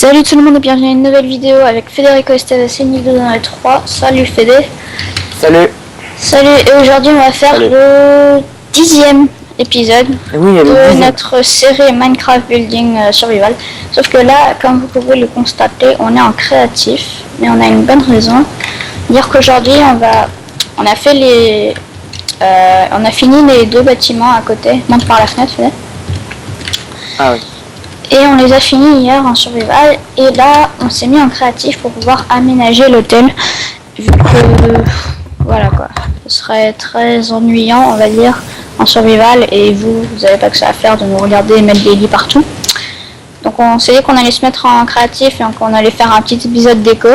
Salut tout le monde et bienvenue à une nouvelle vidéo avec Federico Estevez et Nick Donald 3. Salut Fédé. Salut. Salut, et aujourd'hui on va faire le 10e épisode de notre série Minecraft Building Survival. Sauf que là, comme vous pouvez le constater, on est en créatif, mais on a une bonne raison. Dire qu'aujourd'hui on a fait on a fini les deux bâtiments à côté. Monte par la fenêtre, Fédé. Ah oui. Et on les a finis hier en survival. Et là, on s'est mis en créatif pour pouvoir aménager l'hôtel. Vu que, voilà quoi, ce serait très ennuyant, on va dire, en survival. Et vous n'avez pas que ça à faire de nous regarder et mettre des lits partout. Donc on s'est dit qu'on allait se mettre en créatif et qu'on allait faire un petit épisode déco.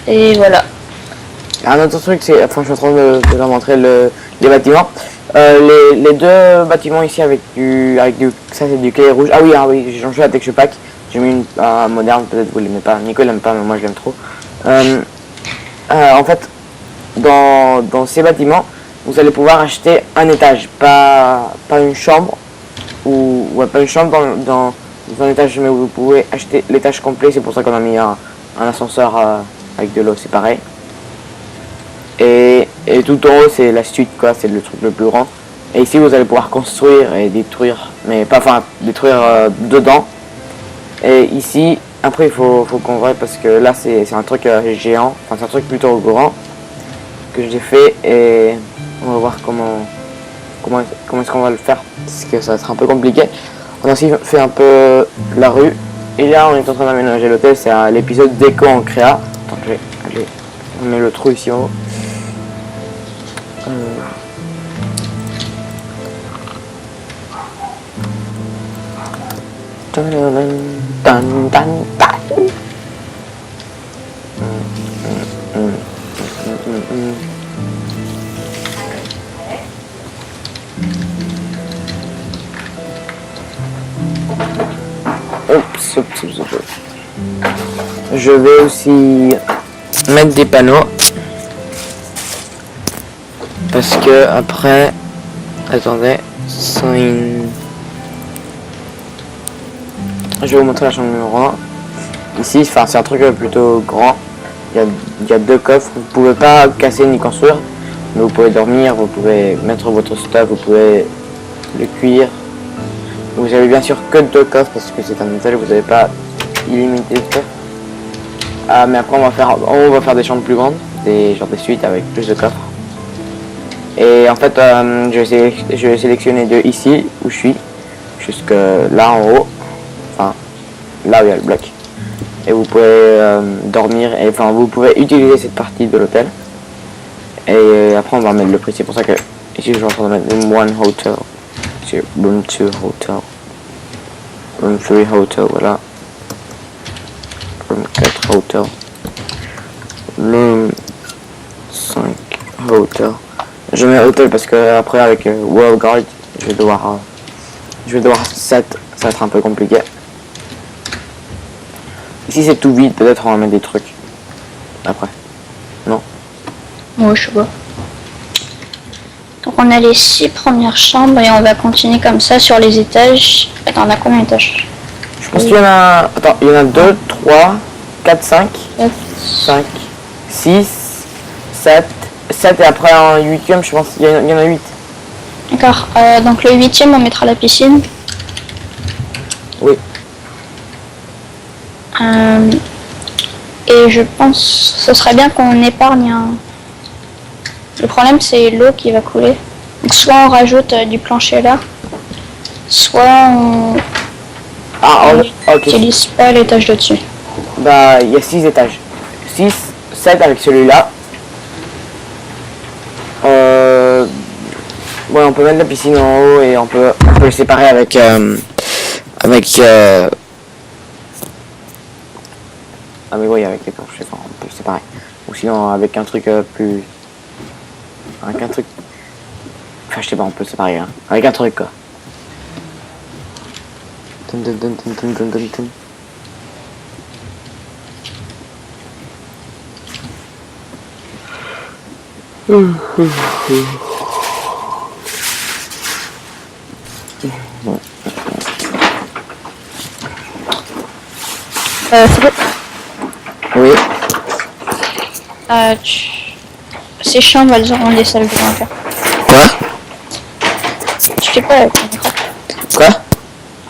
Et voilà. Un autre truc, c'est, enfin, je suis en train de leur montrer les bâtiments. Les deux bâtiments ici avec du, ça c'est du clay rouge. Ah oui, j'ai changé la texture pack. J'ai mis une moderne, peut-être vous l'aimez pas. Nico l'aime pas, mais moi je l'aime trop. En fait, dans ces bâtiments, vous allez pouvoir acheter un étage, pas une chambre ou ouais, pas une chambre dans un étage, mais vous pouvez acheter l'étage complet. C'est pour ça qu'on a mis un ascenseur avec de l'eau, c'est pareil. Et tout en haut c'est la suite quoi, c'est le truc le plus grand. Et ici vous allez pouvoir construire et détruire, mais pas enfin détruire dedans. Et ici après il faut qu'on voit parce que là c'est un truc géant, enfin c'est un truc plutôt grand que j'ai fait et on va voir comment est-ce qu'on va le faire parce que ça va être un peu compliqué. On a aussi fait un peu la rue et là on est en train d'aménager l'hôtel, c'est l'épisode déco en créa. Attends, on met le trou ici en haut. Oups. Je vais aussi mettre des panneaux parce que après, attendez, je vais vous montrer la chambre numéro 1. Ici, enfin, c'est un truc plutôt grand. Il y a deux coffres. Vous pouvez pas casser ni construire, mais vous pouvez dormir, vous pouvez mettre votre stuff, vous pouvez le cuire. Vous avez bien sûr que deux coffres parce que c'est un hôtel, vous n'avez pas illimité de coffres. Mais après, on va faire des chambres plus grandes, des suites avec plus de coffres. Et en fait, je vais sélectionner de ici où je suis jusque là en haut. Enfin, là où il y a le bloc. Et vous pouvez dormir, et enfin vous pouvez utiliser cette partie de l'hôtel. Et après on va mettre le prix, c'est pour ça que ici je suis en train de mettre room 1 hotel, c'est room 2 hotel, room 3 hotel, voilà, room 4 hotel, room 5 hotel. Je mets hôtel parce que après avec World Guard je vais devoir 7, ça va être un peu compliqué. Ici c'est tout vide, peut-être on va mettre des trucs après. Non? Ouais, je sais pas. Donc on a les 6 premières chambres et on va continuer comme ça sur les étages. Attends, on a combien d'étages? Je pense qu'il y en a... Attends, il y en a 2, 3, 4, 5, 5, 6, 7 et après un 8ème, je pense qu'il y en a 8. D'accord, donc le 8ème on mettra la piscine. Oui. Et je pense ce serait bien qu'on épargne un... Le problème c'est l'eau qui va couler. Donc soit on rajoute du plancher là, soit on... utilise pas l'étage de-dessus. Bah il y a 6 étages. 6, 7 avec celui-là. Ouais, on peut mettre la piscine en haut et on peut le séparer avec ah mais oui, avec les planches, enfin, on peut le séparer. Ou sinon avec un truc plus... Avec un truc... Enfin je sais pas, on peut le séparer hein. Avec un truc quoi. Flo, Oui. Ces chambres, elles auront des salles de bain. Quoi? Tu fais quoi avec ton micro? Quoi?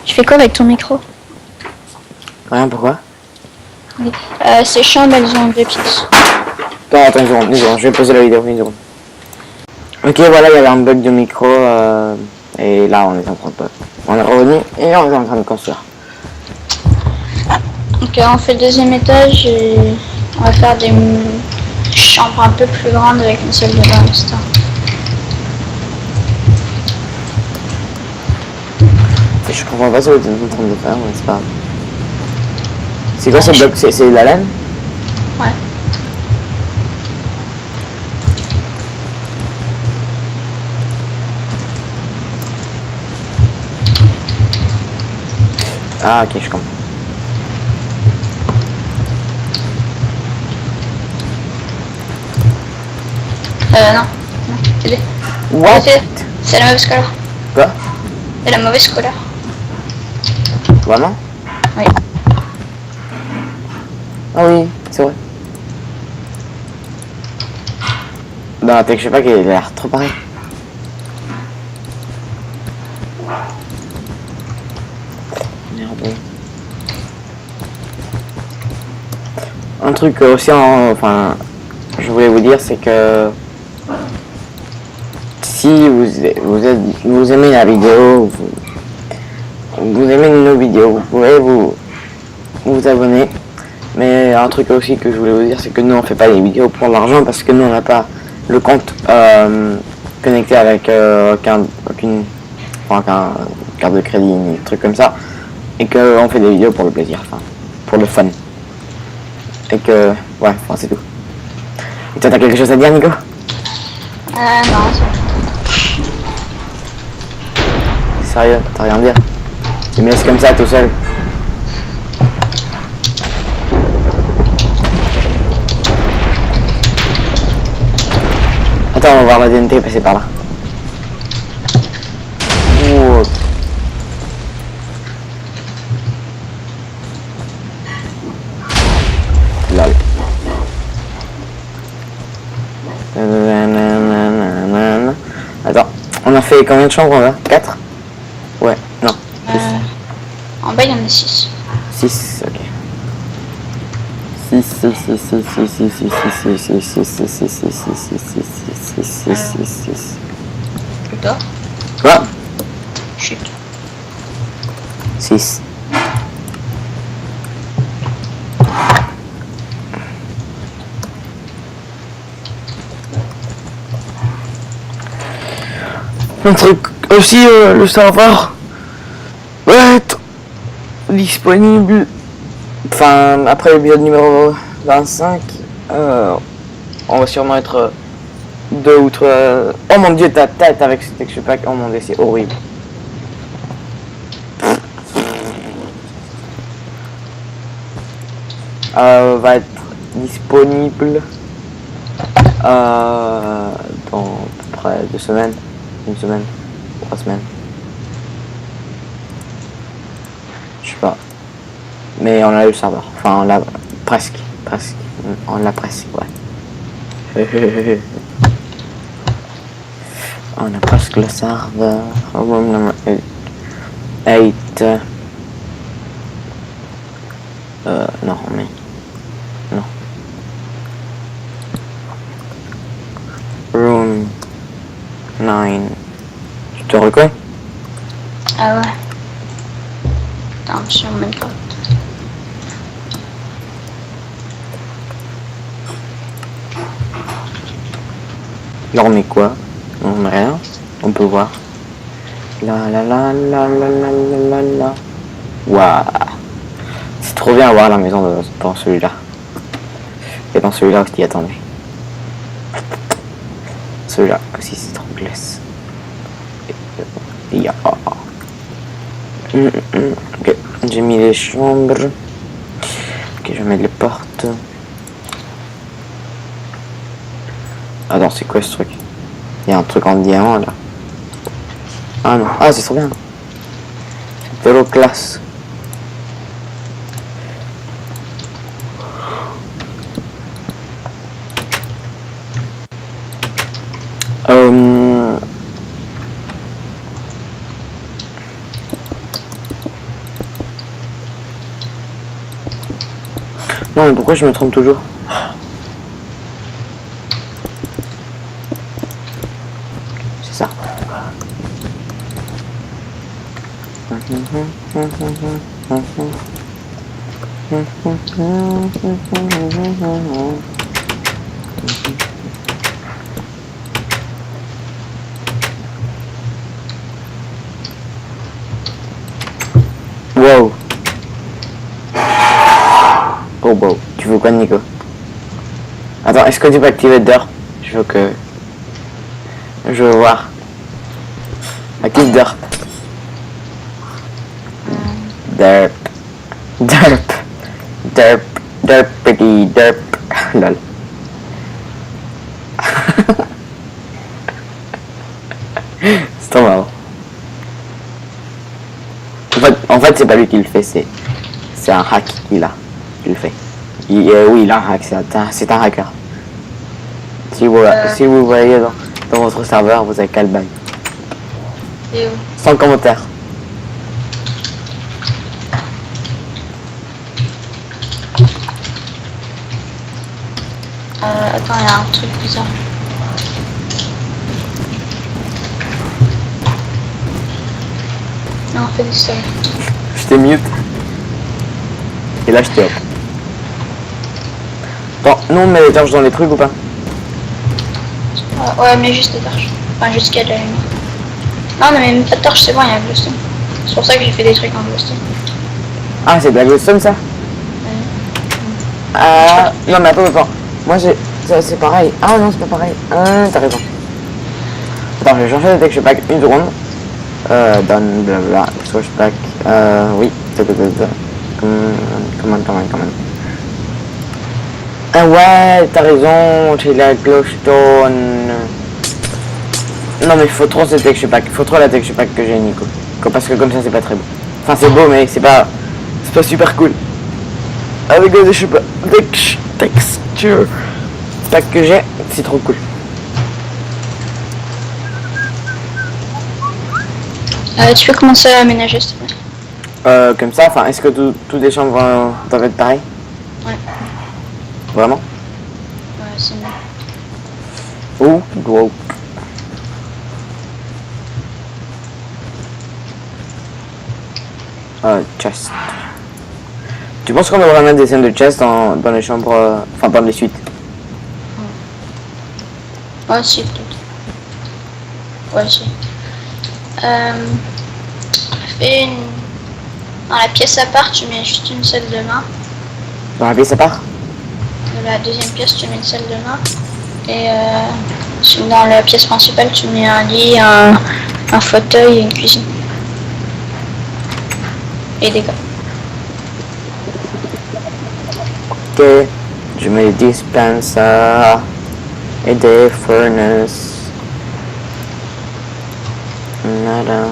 Tu fais quoi avec ton micro? Rien, pourquoi? Oui. Ces chambres, elles ont 2 pièces. Attends, une seconde, je vais poser la vidéo, une seconde. Ok, voilà, il y avait un bug de micro, et là, on est en train de... On est revenu, et on est en train de construire. Donc on fait le 2e étage et on va faire des chambres un peu plus grandes avec une salle de bain, etc. Je comprends pas ce que tu es en train de faire, mais c'est pas grave. C'est quoi ce bloc? C'est de la laine? Ouais. Ah, ok, je comprends. Non. C'est What? C'est la mauvaise couleur. Quoi? C'est la mauvaise couleur. Vraiment? Oui. Ah oui, c'est vrai. Dans la tech, je sais pas, qu'il a l'air trop pareil. Merde. Un truc aussi, enfin, je voulais vous dire, c'est que si vous aimez la vidéo, vous aimez nos vidéos, vous pouvez vous abonner. Mais un truc aussi que je voulais vous dire, c'est que nous on fait pas des vidéos pour l'argent, parce que nous on n'a pas le compte connecté avec aucune carte de crédit, ni truc comme ça, et que on fait des vidéos pour le plaisir, enfin pour le fun. Et que ouais, enfin c'est tout. Et toi, t'as quelque chose à dire, Nico? Non, c'est... Sérieux, t'as rien à dire? Tu me laisses comme ça tout seul? Attends, on va voir la DNT passer par là. Wow. Lol. Attends, on a fait combien de chambres là? 4? Ouais, non. En bas, il y en a 6. 6, ok. 6, 6, 6, 6, 6, 6, 6, 6, 6, 6, 6, 6, 6, 6, 6, 6, 6, 6. Plutôt. Quoi? Chut. 6. Un truc aussi, le serveur va être disponible, enfin après l'épisode numéro 25, on va sûrement être 2 ou 3. Oh mon dieu, ta tête avec ce texture pack, oh mon dieu, c'est horrible. Va être disponible dans à peu près 2 semaines, 1 semaine, 3 semaines. Je sais pas. Mais on a le serveur. Enfin, on l'a presque. On l'a presque, ouais. On a presque le serveur. Room number 8. Non, mais... Non. Room 9. Tu te reconnais? Ah ouais. Attends, je suis en même temps. Là on met quoi? On met rien. On peut voir. La la la la la la la la la. Waouh. C'est trop bien à voir la maison dans celui-là. Et dans celui-là aussi, attendez. Celui-là aussi c'est trop glace. Et ok, j'ai mis les chambres. Ok, je mets les portes. Attends, c'est quoi ce truc? Il y a un truc en diamant là. Ah non, ah c'est trop bien. C'est de l'eau classe. Non, mais pourquoi je me trompe toujours? C'est ça. Wow. Oh wow. Tu veux quoi, Nico? Attends, est-ce que tu peux activer Derp? Je veux voir. Active Derp. Derp. Derp. Derp. Derpity derp. Lol. C'est trop marrant. En fait c'est pas lui qui le fait, c'est un hack qui le fait. Oui, il a un hack, c'est un hacker. Si vous voyez dans votre serveur, vous avez qu'à le ban. Et où? Sans commentaire. Attends, il y a un truc bizarre. Non, fais du sol. Je t'ai mute. Et là je t'ai hop. Bon, nous on met les torches dans les trucs ou pas? Ouais, mais juste des torches. Enfin, jusqu'à de la lumière. Non, mais même pas de torches, c'est bon, il y a glowstone. C'est pour ça que j'ai fait des trucs en glowstone. Ah, c'est de la glowstone ça? Non mais attends. Moi j'ai... Ça c'est pareil. Ah non, c'est pas pareil. T'as raison. Attends, je vais changer de texture pack une seconde. Done, blablabla, switch pack. Oui. Comment. Ah ouais, t'as raison, j'ai la glowstone. Non mais il faut trop ce texture pack. Il faut trop la texture pack que j'ai, Nico. Parce que comme ça c'est pas très beau. Enfin c'est beau mais c'est pas super cool. Avec le texture pack que j'ai, c'est trop cool. Tu peux commencer à aménager, s'il te plaît. Comme ça, enfin, est-ce que toutes les chambres doivent être pareilles? Ouais. Vraiment? Ouais, c'est mieux. Oh, wow. Chest. Tu penses qu'on devrait mettre des scènes de chest dans les chambres, enfin dans les suites? Ouais, si, peut-être. Ouais, si. Fais une... Dans la pièce à part, tu mets juste une salle de bain. Dans la pièce à part? Dans la deuxième pièce, tu mets une salle de bain. Et dans la pièce principale, tu mets un lit, un fauteuil et une cuisine. Et des gars. Ok, je mets des dispensers et des furnaces. Nada.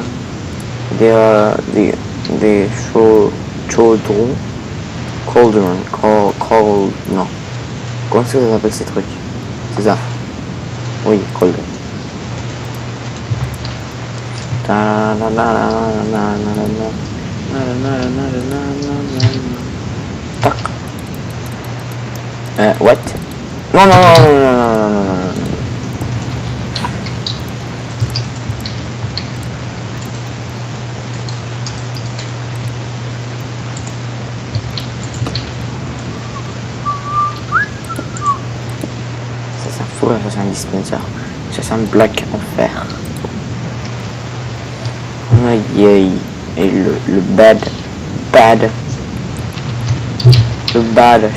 Des chaudrons. Cauldron. Non. Comment est-ce que ça s'appelle ces trucs? C'est ça. Oui, cauldron. Tac. What? Non. Ça c'est un four, ça c'est un dispenser. Ça c'est un bloc en fer. Aïe. Et le bad. Le bad.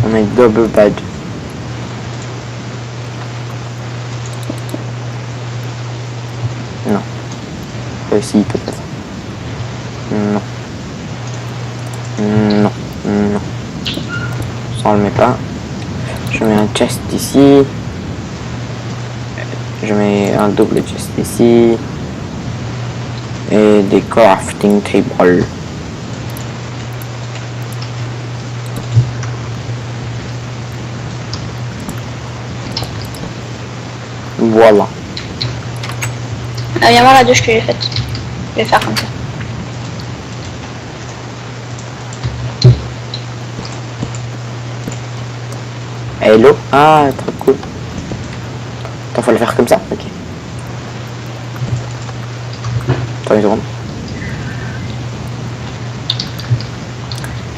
On a double bad. Non. Si, peut-être. Non. Ça on le met pas. Je mets un chest ici. Je mets un double chest ici. Et des crafting tables. Voilà. Viens voir la douche que j'ai faite. Je vais faire comme ça. Hello. Ah, trop cool. Attends, faut le faire comme ça. Ok. Attends une seconde.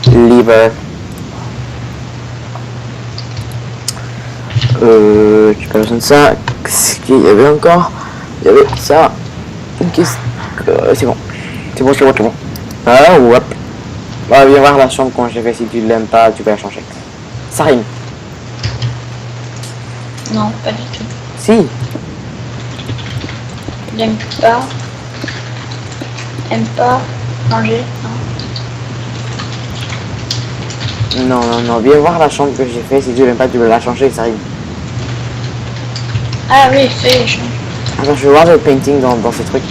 Libre. J'ai pas besoin de ça. Qu'est-ce qu'il y avait encore? Il y avait ça. Qu'est-ce que... C'est bon. C'est bon, c'est bon, c'est bon. Ah, hop. Bah, viens voir la chambre quand j'ai fait. Si tu l'aimes pas, tu peux la changer. Ça rime. Non, pas du tout. Si. J'aime pas. Aime pas manger. Non. Non, non, non. Viens voir la chambre que j'ai fait. Si tu l'aimes pas, tu peux la changer. Ça rime. Ah oui, fais change. Attends, je vais voir le painting dans ce truc.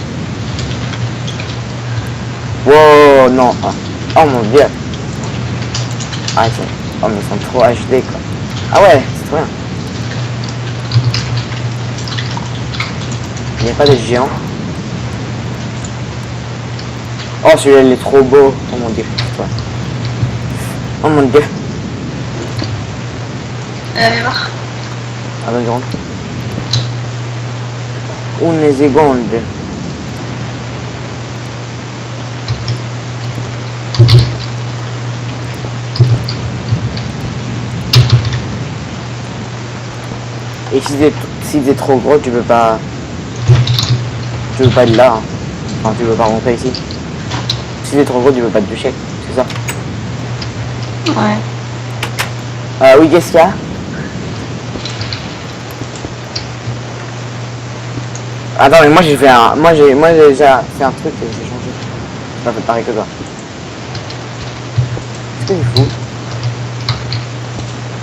Wow, non. Oh mon dieu. Ah, oh, mais ils sont trop HD quoi. Ah ouais, c'est trop bien. Il n'y a pas de géant. Oh, celui-là, il est trop beau. Oh mon dieu. Oh mon dieu. Viens voir. Attends une seconde. Une seconde. Et si t'es trop gros, tu peux pas être là. Hein. Enfin, tu peux pas rentrer ici. Si t'es trop gros, tu peux pas te doucher. C'est ça. Ouais. Oui, qu'est-ce qu'il y a? Attends, mais moi j'ai fait un... Moi j'ai déjà fait un truc et j'ai changé. J'ai pas fait pareil que toi. Qu'est-ce que tu fous?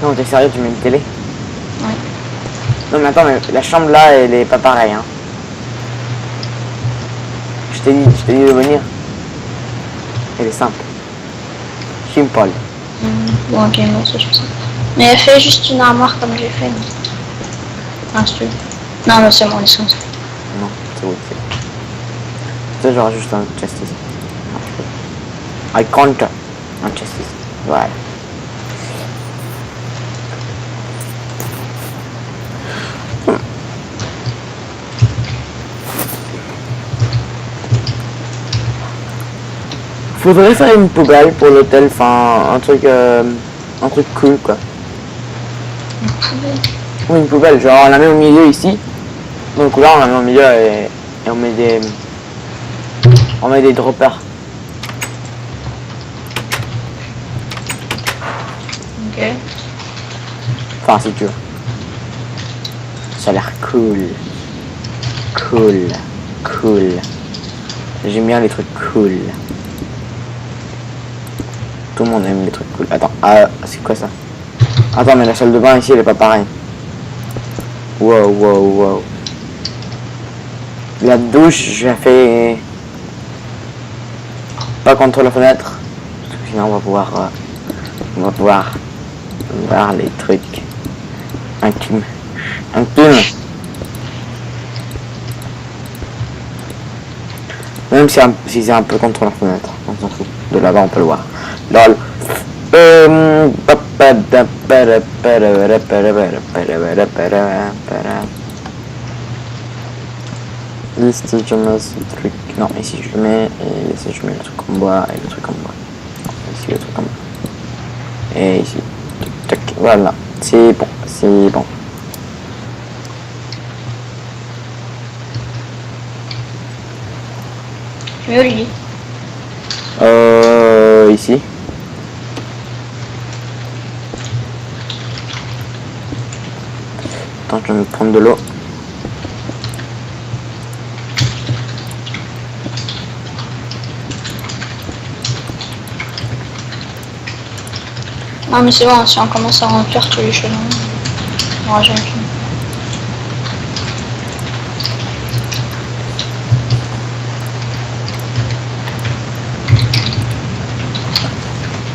Non, t'es sérieux, tu mets une télé? Ouais. Non mais attends, mais la chambre là, elle est pas pareille, hein. Je t'ai dit de venir. Elle est simple. Simple. Bon, ok, moi aussi je fais ça. Mais fais juste une armoire comme j'ai fait. Ah, c'est tout. Non, mais c'est bon, laisse comme ça. Non, c'est bon, c'est... Ça, j'aurai juste un chest ici. I can't. Un chest ici. Voilà. Faudrait faire une poubelle pour l'hôtel, enfin un truc cool quoi. Une poubelle. Oui, une poubelle, genre on la met au milieu ici. Donc là on la met au milieu et on met des droppers. Ok. Enfin si tu veux. Ça a l'air cool. Cool. J'aime bien les trucs cool. Tout le monde aime les trucs cool. Attends, c'est quoi ça? Attends, mais la salle de bain ici, elle est pas pareille. Wow. La douche, je la fais pas contre la fenêtre. Parce que sinon, on va pouvoir voir les trucs intimes. Même si c'est un peu contre la fenêtre, on s'en fout. De là-bas, on peut le voir. Lol. Ici je mets ce truc. Non, ici je le mets. Et ici je mets le truc en bois et le truc en bois. Ici le truc en bois. Et ici. Tac, voilà. C'est bon. Tu mets où le lit? Ici. Attends, je vais me prendre de l'eau. Non mais c'est bon, si on commence à remplir tous les chelons, on aura jamais fini.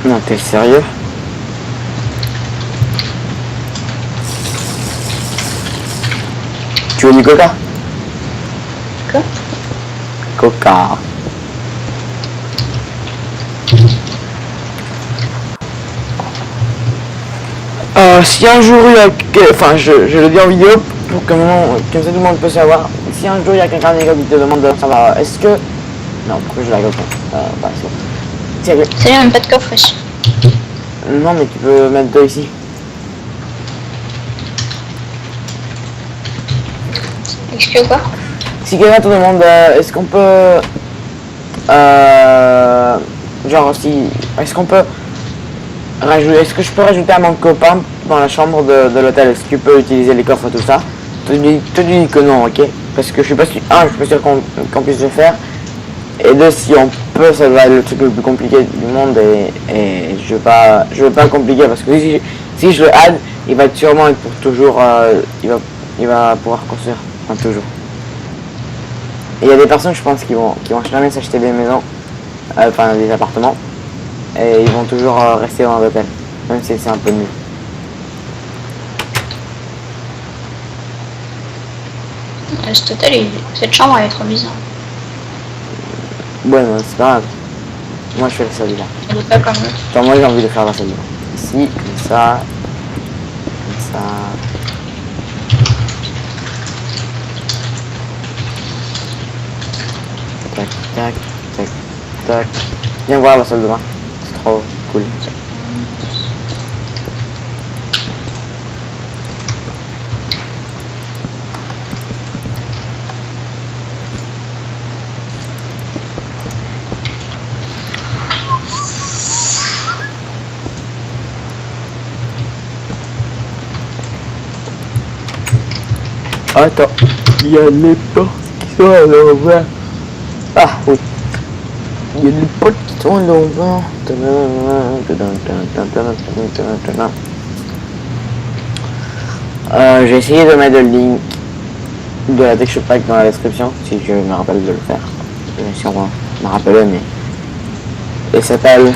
Non, t'es sérieux? Tu veux du coca? Coca. Coca. Si un jour il y a... Enfin, je le dis en vidéo pour que comme ça tout le monde peut savoir. Si un jour il y a quelqu'un qui te demande de savoir, est-ce que... Non, pourquoi je la réponds bah, c'est bon. C'est même pas de coffre ici. Non, mais tu peux mettre deux ici. Excuse quoi? Si quelqu'un te demande, est-ce qu'on peut... genre, si... Est-ce qu'on peut... Est-ce que je peux rajouter à mon copain dans la chambre de l'hôtel? Est-ce que tu peux utiliser les coffres et tout ça? Tu dis que non, ok? Parce que je suis pas sûr, je suis pas sûr qu'on puisse le faire. Et deux, si on peut, ça doit être le truc le plus compliqué du monde et je veux pas compliquer parce que si je le add, il va sûrement être pour toujours, il va pouvoir construire, enfin toujours. Et il y a des personnes, je pense, qui vont jamais s'acheter des maisons, enfin des appartements. Et ils vont toujours rester dans l'hôtel, même si c'est un peu nul. Cet hôtel, cette chambre, elle est trop bizarre. Ouais, mais c'est pas grave. Moi, je fais la salle de bain. Elle est pas comme l'autre. Attends, moi, j'ai envie de faire la salle de bain. Ici, comme ça. Comme ça. Tac, tac, tac, tac. Viens voir la salle de bain. C'est trop cool. Attends, il y a les portes qui sont à l'envers. Ah oui. Il y a les portes qui sont à l'envers. J'ai essayé de mettre le link de la texture pack dans la description si je me rappelle de le faire. Je vais sûrement me rappeler, mais il s'appelle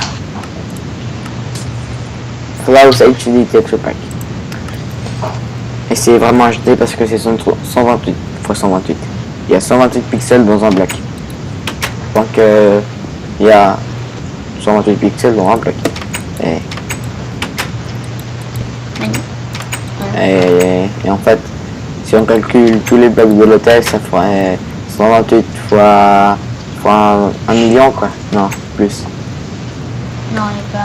Flawless HD Texture Pack. Et c'est vraiment acheté parce que c'est 128 x 128. Il y a 128 pixels dans un bloc. Donc il y a 128 pixels dans un bloc. Et en fait, si on calcule tous les blocs de l'hôtel, ça ferait 128 fois 1 million quoi. Non, plus. Non, il n'y a pas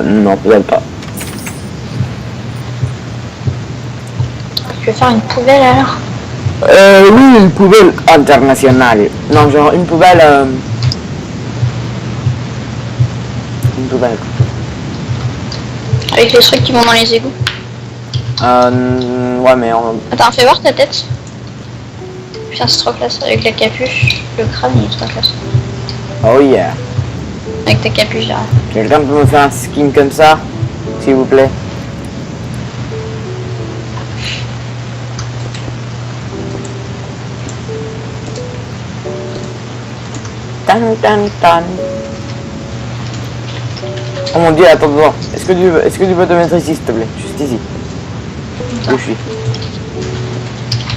1 million. Non, peut-être pas. Je vais faire une poubelle alors. Oui, une poubelle internationale. Non, genre une poubelle... Une poubelle. Avec les trucs qui vont dans les égouts. Ouais, mais on... Attends, fais voir ta tête. Putain, c'est trop classe. Avec la capuche, le crâne, il est trop classe. Oh yeah. Avec ta capuche derrière. Quelqu'un peut me faire un skin comme ça, s'il vous plaît? Tan tan tan. Oh mon dieu, attends. Est-ce que tu peux te mettre ici, s'il te plaît? Juste ici. Où je suis.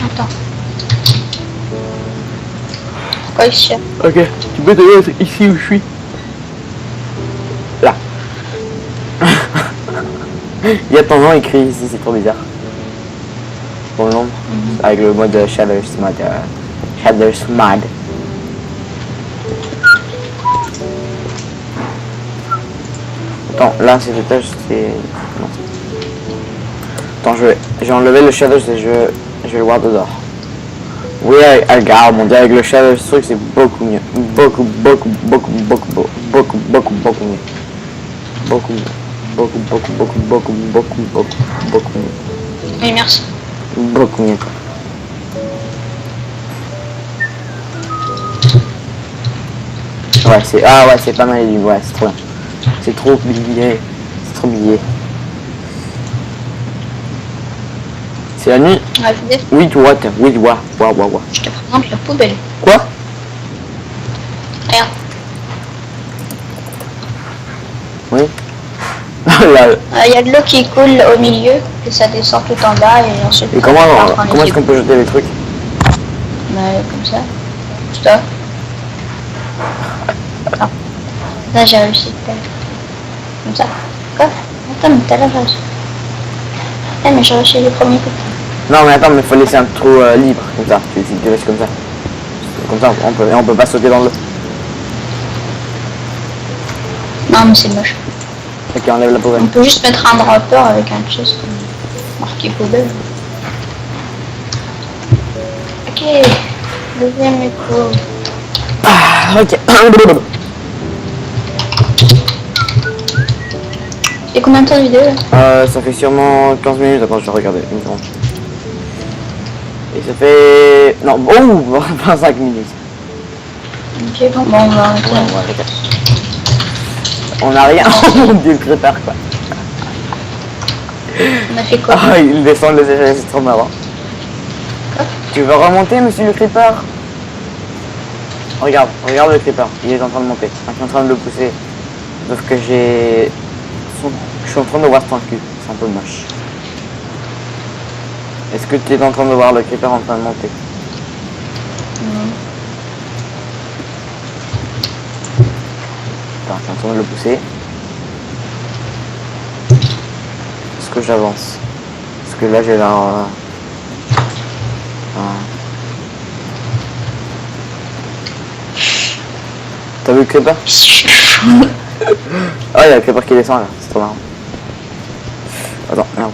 Attends. Pourquoi ici? Ok, tu peux te mettre ici où je suis. Là. Il y a ton nom écrit ici, c'est trop bizarre. Ton nom, avec le mode Shadow Smad. Shadow Smad. Attends, là c'est l'étage, c'est... Non. Attends, j'ai enlevé le shadow, je vais le voir dehors. Oui, regarde, mon dieu, avec le shadow, ce truc c'est beaucoup mieux. Beaucoup mieux. Beaucoup mieux. Oui, merci. Beaucoup mieux. Ouais, c'est pas mal, ouais, c'est trop bien. C'est trop billet. C'est trop billet. C'est la nuit. Ouais, fais des... Oui, what. Je te présente la poubelle. Quoi? Regarde. Oui. Là. Il y a de l'eau qui coule au milieu, et ça descend tout en bas, et ensuite... Et comment est-ce qu'on peut jeter les trucs? Ouais, comme ça. Stop. Ah. Là, j'ai réussi tout à l'heure. Comme ça. Quoi? Attends, mais t'as la base. Eh, mais j'ai réussi les premiers coups. Non, mais attends, mais faut laisser un trou libre, comme ça. Tu laisses comme ça. Comme ça, on peut pas sauter dans l'eau. Non, mais c'est moche. Ok, on lève la poubelle. On peut juste mettre un rapport avec un chest marqué poubelle. Ok, deuxième écho. Ah, ok. Et combien de temps de vidéo là? Ça fait sûrement 15 minutes. Attends, je vais regarder. Une seconde. Et ça fait... Non, oh, 25 minutes. Ok, bon, on va arrêter. On a rien. Oh mon dieu, le creeper, quoi. On a fait quoi? Ah, il descend les échelles, c'est trop marrant. Quoi? Tu veux remonter, monsieur le creeper? Regarde le creeper. Il est en train de monter. Je suis en train de le pousser. Sauf que j'ai... Je suis en train de voir son cul. C'est un peu moche. Est-ce que tu es en train de voir le creeper en train de monter? Non. Attends, je suis en train de le pousser. Est-ce que j'avance? Parce que là j'ai l'air... T'as vu le creeper? Oh, il y a le creeper qui descend là, c'est trop marrant. Attends, merde.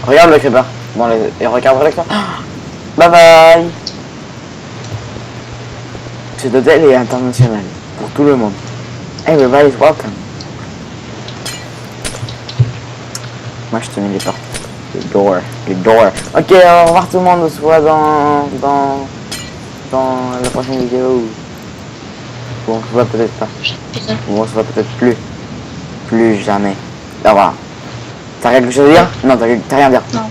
Regarde le creeper. Bon, et regarde l'écran. Bye bye. Cet hôtel est international pour tout le monde. Everybody is welcome. Moi je te mets les portes. Les doors. Ok, au revoir tout le monde. On se voit dans la prochaine vidéo. Bon, on se voit peut-être pas. Bon, on se voit peut-être plus jamais. Au revoir. T'as quelque chose à dire? Non, t'as rien à dire. Non.